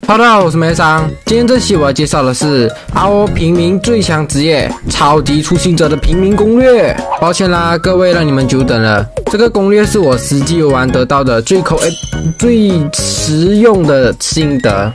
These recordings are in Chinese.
大家好，我是梅桑。今天这期我要介绍的是 RO 平民最强职业超级初心者的平民攻略。抱歉啦，各位让你们久等了。这个攻略是我实际游玩得到的最实用的心得。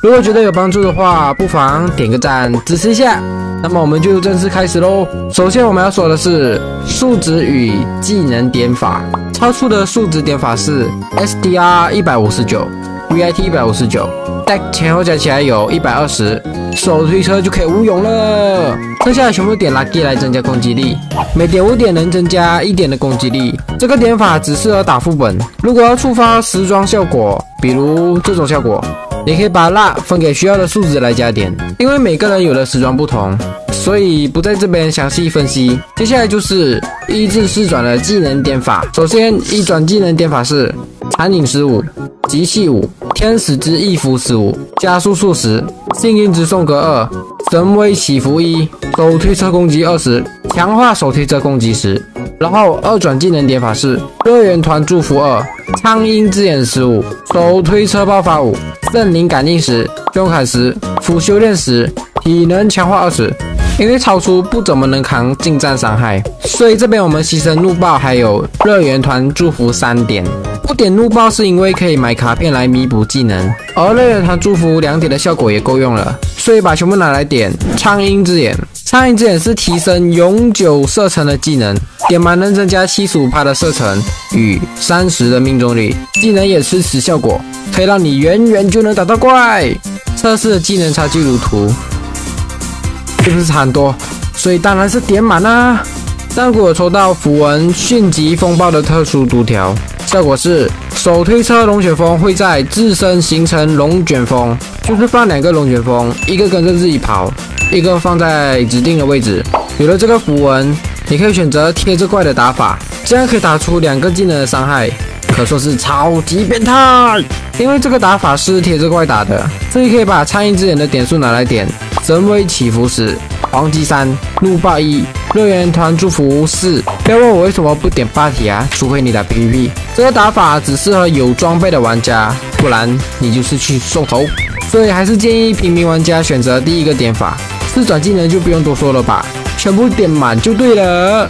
如果觉得有帮助的话，不妨点个赞支持一下。那么我们就正式开始咯。首先我们要说的是数值与技能点法。超出的数值点法是 SDR 159，VIT 159，Deck 前后加起来有120，手推车就可以无勇了。剩下的全部点 Lucky 来增加攻击力，每点5点能增加1点的攻击力。这个点法只适合打副本，如果要触发时装效果，比如这种效果，你可以把蜡分给需要的数值来加点，因为每个人有的时装不同，所以不在这边详细分析。接下来就是1至4转的技能点法。首先1转技能点法是残影15、集气5、天使之翼服15、加速数10、幸运之颂歌2、神威起伏1、手推车攻击20、强化手推车攻击10。然后2转技能点法是乐园团祝福2、苍鹰之眼15、手推车爆发5、圣灵感应10、凶砍10、辅修炼10、体能强化20。因为超出不怎么能扛近战伤害，所以这边我们牺牲怒爆还有乐园团祝福3点。不点怒爆是因为可以买卡片来弥补技能，而乐园团祝福2点的效果也够用了，所以把全部拿来点苍鹰之眼。苍鹰之眼是提升永久射程的技能，点满能增加75%的射程与30%的命中率，技能也是此效果，可以让你远远就能打到怪。测试的技能差距如图，是不是差很多？所以当然是点满啦。但如果有抽到符文迅疾风暴的特殊读条，效果是手推车龙卷风会在自身形成龙卷风，就是放2个龙卷风，一个跟着自己跑，一个放在指定的位置。有了这个符文，你可以选择贴着怪的打法，这样可以打出2个技能的伤害，可说是超级变态。因为这个打法是贴着怪打的，所以可以把苍鹰之眼的点数拿来点神威起伏10、黄鸡3、怒爆1、乐园团祝福4。不要问我为什么不点霸体啊，除非你打 PVP。这个打法只适合有装备的玩家，不然你就是去送头。所以还是建议平民玩家选择第一个点法。4转技能就不用多说了吧，全部点满就对了。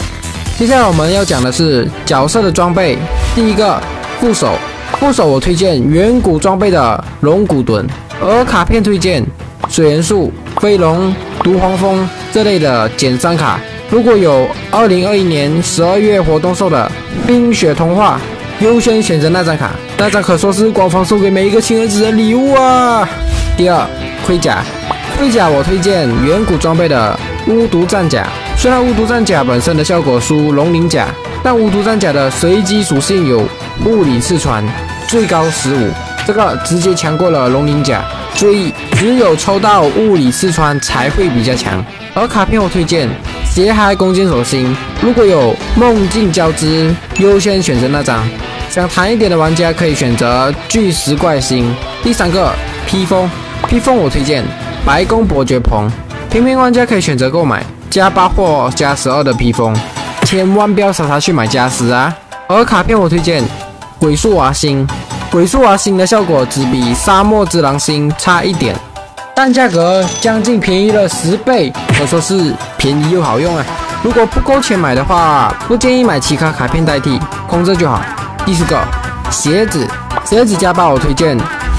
接下来我们要讲的是角色的装备。第一个副手我推荐远古装备的龙骨盾，而卡片推荐水元素、飞龙、毒黄蜂这类的减伤卡。如果有2021年12月活动售的冰雪童话，优先选择那张卡，那张可说是官方送给每一个亲儿子的礼物啊。第二，盔甲我推荐远古装备的巫毒战甲。虽然巫毒战甲本身的效果输龙鳞甲，但巫毒战甲的随机属性有物理刺穿，最高15，这个直接强过了龙鳞甲。注意，只有抽到物理刺穿才会比较强。而卡片我推荐邪骸弓箭手星，如果有梦境交织，优先选择那张。想弹一点的玩家可以选择巨石怪星。第三个披风我推荐白宫伯爵鹏，平民玩家可以选择购买加8或加12的披风，千万不要傻去买加10啊。而卡片我推荐鬼树娃星的效果只比沙漠之狼星差1点，但价格将近便宜了10倍，可说是便宜又好用啊。如果不够钱买的话，不建议买其他卡片代替，空着就好。第四个鞋子加8我推荐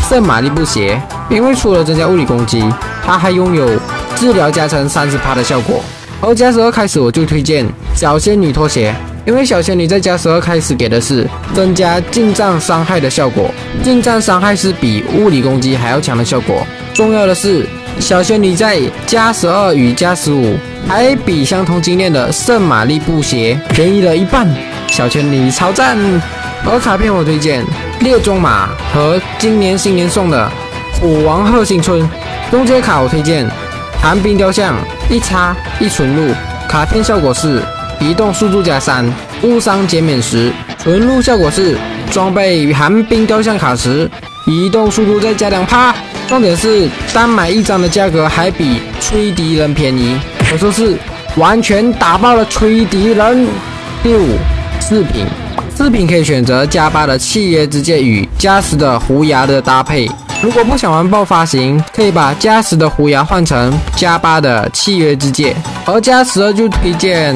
圣马力布鞋，因为除了增加物理攻击，它还拥有治疗加成30%的效果。而加12开始我就推荐小仙女拖鞋，因为小仙女在加12开始给的是增加近战伤害的效果，近战伤害是比物理攻击还要强的效果。重要的是小仙女在加12与加15还比相同经验的圣马力布鞋便宜了1半，小仙女超赞。而卡片我推荐列中马和今年新年送的虎王鹤新春。中阶卡我推荐寒冰雕像1插1纯露，卡片效果是移动速度加3，误伤减免10。纯露效果是装备寒冰雕像卡时移动速度再加2%。重点是单买1张的价格还比吹敌人便宜，可说是完全打爆了吹敌人。第五，饰品可以选择加8的契约之戒与加10的胡牙的搭配，如果不想玩爆发型，可以把加10的胡牙换成加8的契约之戒，而加12就推荐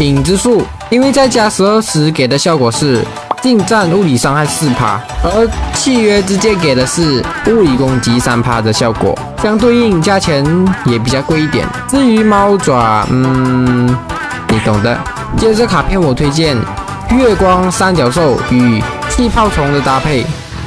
影之术，因为在加12时给的效果是近战物理伤害4%，而契约之戒给的是物理攻击3%的效果，相对应价钱也比较贵一点。至于猫爪，你懂的。接着卡片我推荐月光三角兽与气泡虫的搭配，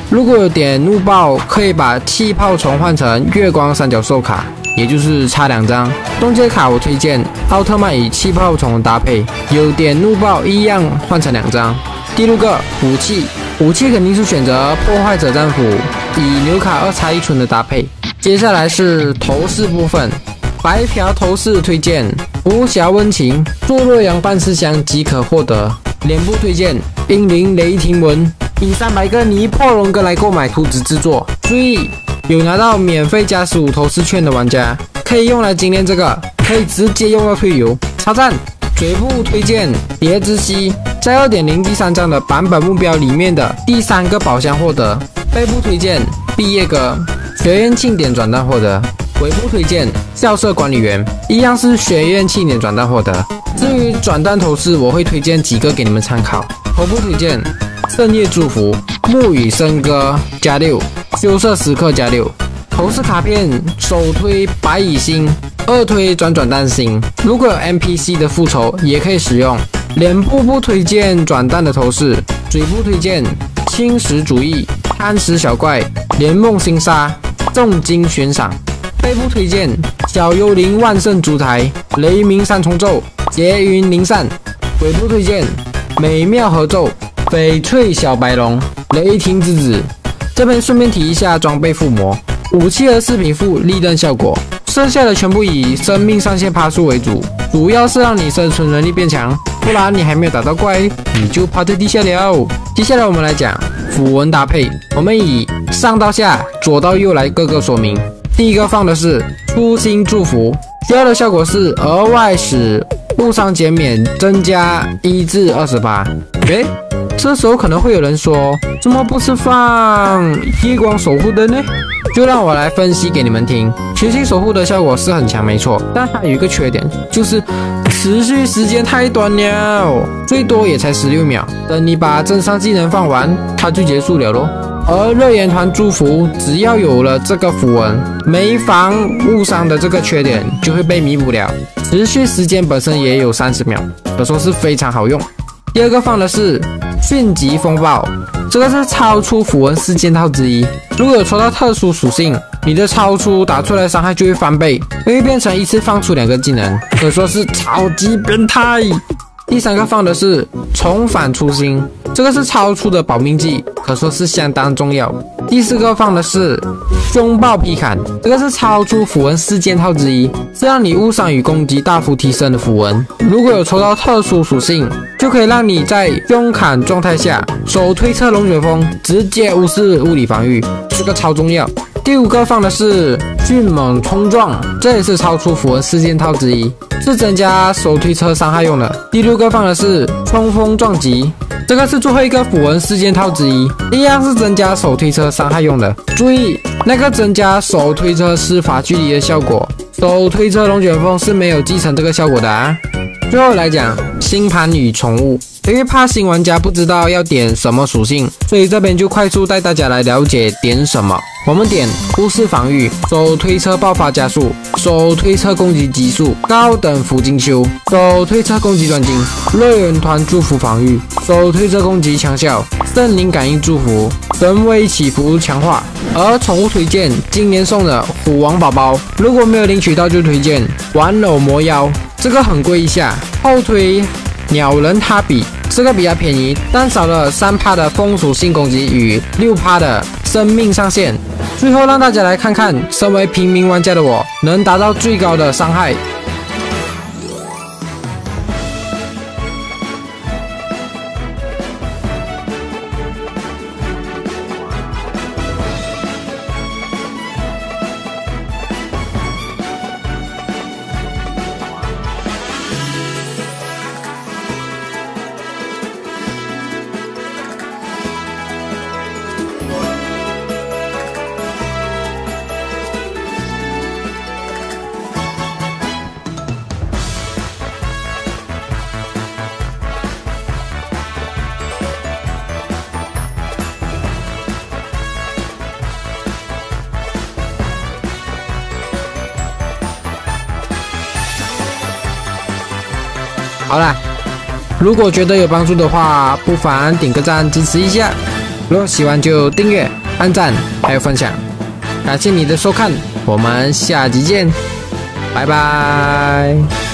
如果有点怒爆，可以把气泡虫换成月光三角兽卡，也就是差2张。中阶卡我推荐奥特曼与气泡虫的搭配，有点怒爆一样换成2张。第6个武器肯定是选择破坏者战斧以纽卡2差1存的搭配。接下来是头饰部分，白嫖头饰推荐无暇温情做洛阳半尸香即可获得。脸部推荐英灵雷霆纹，以300个尼破龙根来购买图纸制作。注意，有拿到免费加15头饰券的玩家可以用来精炼这个，可以直接用到退油，超赞！嘴部推荐蝶之息，在 2.0 第3章的版本目标里面的第3个宝箱获得。背部推荐毕业歌，学院庆典转蛋获得。尾部推荐校舍管理员，一样是学院庆典转蛋获得。至于转蛋头饰，我会推荐几个给你们参考。头部推荐圣夜祝福、沐雨笙歌+6、羞涩时刻+6。头饰卡片首推白蚁星，二推转蛋星，如果有 NPC 的复仇也可以使用。脸部不推荐转蛋的头饰，嘴部推荐轻食主义、贪食小怪、连梦星沙、重金悬赏。背部推荐小幽灵万圣烛台、雷鸣三重奏、劫云灵散。尾部推荐美妙合奏、翡翠小白龙、雷霆之子。这边顺便提一下装备附魔，武器和饰品附立刃效果，剩下的全部以生命上限趴数为主，主要是让你生存能力变强，不然你还没有打到怪，你就趴在地下了。接下来我们来讲符文搭配，我们以上到下、左到右来各个说明。第一个放的是初心祝福，需要的效果是额外使误伤减免增加1至28。这时候可能会有人说，怎么不是放夜光守护灯呢？就让我来分析给你们听。全心守护的效果是很强没错，但它有一个缺点，就是持续时间太短了，最多也才16秒，等你把增伤技能放完，它就结束了咯。而热焰团祝福只要有了这个符文，没防误伤的这个缺点就会被弥补了，持续时间本身也有30秒，可说是非常好用。第二个放的是迅疾风暴，这个是超出符文4件套之一，如果有抽到特殊属性，你的超出打出来的伤害就会翻倍，会变成一次放出2个技能，可说是超级变态。第三个放的是重返初心，这个是超出的保命技，可说是相当重要。第四个放的是凶暴劈砍，这个是超出符文4件套之一，是让你误伤与攻击大幅提升的符文，如果有抽到特殊属性，就可以让你在凶砍状态下手推测龙卷风，直接无视物理防御，这个超重要。第五个放的是迅猛冲撞，这也是超出符文4件套之一，是增加手推车伤害用的。第六个放的是冲锋撞击，这个是最后一个符文4件套之一，一样是增加手推车伤害用的。注意，那个增加手推车施法距离的效果，手推车龙卷风是没有继承这个效果的啊。最后来讲星盘与宠物，因为怕新玩家不知道要点什么属性，所以这边就快速带大家来了解点什么。我们点忽视防御、手推车爆发加速、手推车攻击急速、高等福金修、手推车攻击专精、热源团祝福防御、手推车攻击强效、圣灵感应祝福、神威起伏强化。而宠物推荐今年送的虎王宝宝，如果没有领取到就推荐玩偶魔妖，这个很贵一下。后推鸟人哈比，这个比较便宜，但少了3%的风属性攻击与6%的生命上限。最后让大家来看看，身为平民玩家的我能达到最高的伤害。好啦，如果觉得有帮助的话，不妨点个赞支持一下。如果喜欢就订阅、按赞还有分享。感谢你的收看，我们下集见，拜拜。